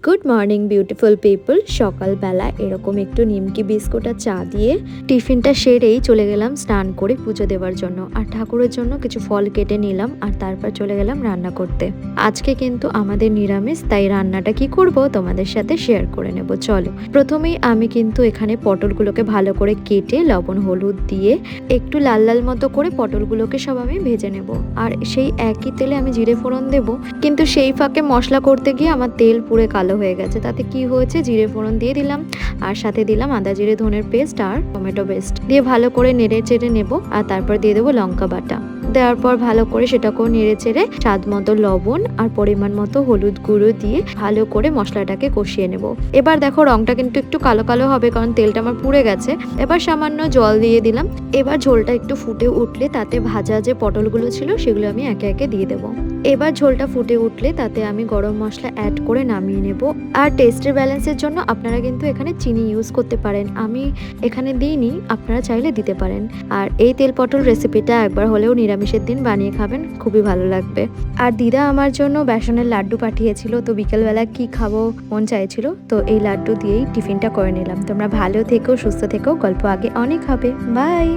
Good morning beautiful people. সকালবেলা এরকম একটু নিমকি বিস্কুট আর চা দিয়ে টিফিনটা সেরেই চলে গেলাম স্নান করে পুজো দেওয়ার জন্য, আর ঠাকুরের জন্য কিছু ফল কেটে নিলাম, আর তারপর চলে গেলাম রান্না করতে। আজকে কিন্তু আমাদের নিরামিষ, তাই রান্নাটা কি করব তোমাদের সাথে শেয়ার করে নেব। চলো, প্রথমেই আমি কিন্তু এখানে পটলগুলোকে ভালো করে কেটে লবণ হলুদ দিয়ে একটু লাল লাল মতো করে পটলগুলোকে সব আমি ভেজে নেব। আর সেই একই তেলে আমি জিরে ফোড়ন দেব, কিন্তু সেই ফাঁকে মশলা করতে গিয়ে আমার তেল পুরো কালো হয়ে গেছে। তাতে কি হয়েছে, জিরে ফোড়ন দিয়ে দিলাম, আর সাথে দিলাম আদা জিরে ধনের পেস্ট আর টমেটো পেস্ট দিয়ে ভালো করে নেড়ে চেড়ে নেব। আর তারপর দিয়ে দেবো লঙ্কা বাটা। দেওয়ার পর ভালো করে সেটাকেও নেড়ে চেড়ে স্বাদ মতো লবণ আর পরিমাণ মতো হলুদ গুঁড়ো দিয়ে ভালো করে মশলাটাকে কষিয়ে নেব। এবার দেখো রংটা কিন্তু একটু কালো কালো হবে, কারণ তেলটা আমার পুড়ে গেছে। এবার সামান্য জল দিয়ে দিলাম। এবার ঝোলটা একটু ফুটে উঠলে তাতে ভাজা যে পটলগুলো ছিল সেগুলো আমি একে একে দিয়ে দেবো। এবার ঝোলটা ফুটে উঠলে তাতে আমি গরম মশলা অ্যাড করে নামিয়ে নেব। আর টেস্টের ব্যালেন্সের জন্য আপনারা কিন্তু এখানে চিনি ইউজ করতে পারেন, আমি এখানে দিইনি, আপনারা চাইলে দিতে পারেন। আর এই তেল পটল রেসিপিটা একবার হলেও নিরামিষের দিন বানিয়ে খাবেন, খুবই ভালো লাগবে। আর দিদা আমার জন্য বেসনের লাড্ডু পাঠিয়েছিল, তো বিকেলবেলা কি খাবো মন চাইছিল, তো এই লাড্ডু দিয়েই টিফিনটা করে নিলাম। তোমরা ভালো থেকো, সুস্থ থেকো, গল্প আগে অনেক হবে। বাই।